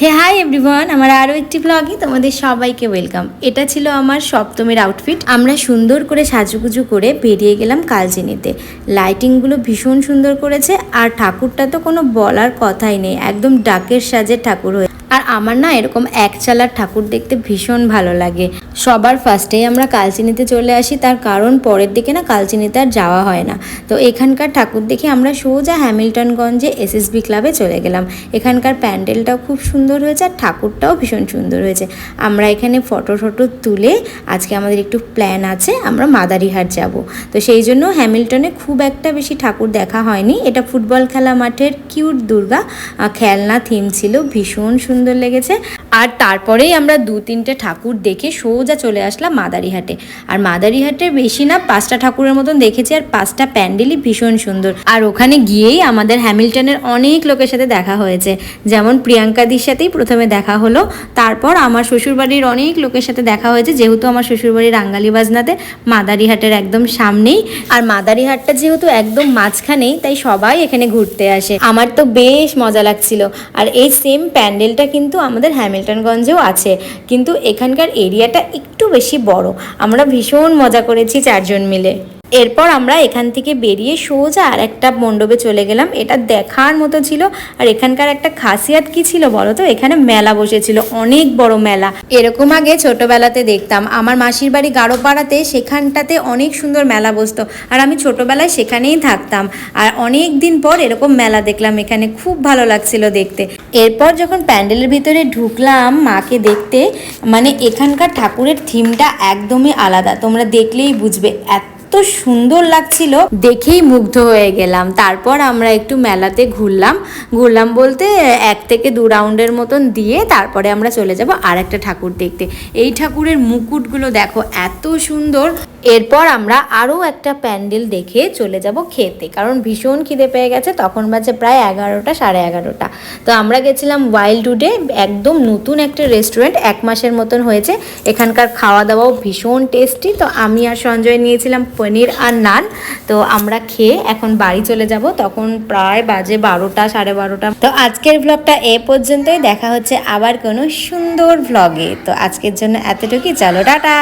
হে hi everyone, আমার আরও একটি ব্লগে তোমাদের সবাইকে ওয়েলকাম। এটা ছিল আমার সপ্তমীর আউটফিট। আমরা সুন্দর করে সাজুগুজু করে বেরিয়ে গেলাম কালচিনিতে। লাইটিংগুলো ভীষণ সুন্দর করেছে, আর ঠাকুরটা তো কোনো বলার কথাই নেই, একদম ডাকের সাজের ঠাকুর হয়ে। আর আমার না এরকম এক চালার ঠাকুর দেখতে ভীষণ ভালো লাগে। সবার ফার্স্টেই আমরা কালচিনিতে চলে আসি, তার কারণ পরের দিকে না কালচিনিতে আর যাওয়া হয় না। তো এখানকার ঠাকুর দেখে আমরা সোজা হ্যামিল্টনগঞ্জে এসএসবি ক্লাবে চলে গেলাম। এখানকার প্যান্ডেলটাও খুব সুন্দর হয়েছে, আর ঠাকুরটাও ভীষণ সুন্দর হয়েছে। আমরা এখানে ফটো তুলে আজকে আমাদের একটু প্ল্যান আছে, আমরা মাদারিহাট যাব। তো সেই জন্য হ্যামিল্টনে খুব একটা বেশি ঠাকুর দেখা হয়নি। এটা ফুটবল খেলা মাঠের কিউট দুর্গা খেলনা থিম ছিল, ভীষণ সুন্দর লেগেছে। আর তারপরেই আমরা 2-3টে ঠাকুর দেখে সোজা চলে আসলাম মাদারিহাটে। আর মাদারিহাটে বেশি না 5টা ঠাকুরের মতন দেখেছি, আর 5টা প্যান্ডেলই ভীষণ সুন্দর। আর ওখানে গিয়েই আমাদের হ্যামিল্টনের অনেক লোকের সাথে দেখা হয়েছে, যেমন প্রিয়াঙ্কাদির সাথেই প্রথমে দেখা হলো। তারপর আমার শ্বশুরবাড়ির অনেক লোকের সাথে দেখা হয়েছে, যেহেতু আমার শ্বশুরবাড়ি রাঙ্গালি বাজনাতে, মাদারিহাটের একদম সামনেই। আর মাদারিহাটটা যেহেতু একদম মাঝখানেই, তাই সবাই এখানে ঘুরতে আসে। আমার তো বেশ মজা লাগছিল। আর এই সেম প্যান্ডেলটা কিন্তু আমাদের হ্যামিল্টনগঞ্জেও আছে, কিন্তু এখানকার এরিয়াটা একটু বেশি বড়। আমরা ভীষণ মজা করেছি 4 জন মিলে। এরপর আমরা এখান থেকে বেরিয়ে সোজা আর একটা মণ্ডপে চলে গেলাম। এটা দেখার মতো ছিল। আর এখানকার একটা খাসিয়াত কি ছিল বলো তো, এখানে মেলা বসেছিল, অনেক বড় মেলা। এরকম আগে ছোটবেলাতে দেখতাম, আমার মাসির বাড়ি গাড়োপাড়াতে, সেখানটাতে অনেক সুন্দর মেলা বসতো, আর আমি ছোটবেলায় সেখানেই থাকতাম। আর অনেক দিন পর এরকম মেলা দেখলাম এখানে, খুব ভালো লাগছিল দেখতে। এরপর যখন প্যান্ডেলের ভিতরে ঢুকলাম মাকে দেখতে, মানে এখানকার ঠাকুরের থিমটা একদমই আলাদা, তোমরা দেখলেই বুঝবে। এত সুন্দর লাগছিল, দেখেই মুগ্ধ হয়ে গেলাম। তারপর আমরা একটু মেলাতে ঘুরলাম বলতে 1 থেকে 2 রাউন্ডের মতন দিয়ে তারপরে আমরা চলে যাব আর একটা ঠাকুর দেখতে। এই ঠাকুরের মুকুটগুলো দেখো এত সুন্দর। এরপর আমরা আরও একটা প্যান্ডেল দেখে চলে যাব খেতে, কারণ ভীষণ খিদে পেয়ে গেছে। তখন বাজে প্রায় 11টা, সাড়ে 11টা। তো আমরা গেছিলাম ওয়াইল্ডউডে, একদম নতুন একটা রেস্টুরেন্ট, 1 মাসের মতন হয়েছে। এখানকার খাওয়া দাওয়াও ভীষণ টেস্টি। তো আমি আর সঞ্জয় নিয়েছিলাম পনির আর নান। তো আমরা খেয়ে এখন বাড়ি চলে যাব, তখন প্রায় বাজে 12টা, সাড়ে 12টা। তো আজকের ব্লগটা এ পর্যন্তই, দেখা হচ্ছে আবার কোনো সুন্দর ব্লগে। তো আজকের জন্য এতটুকুই, চলো টাটা।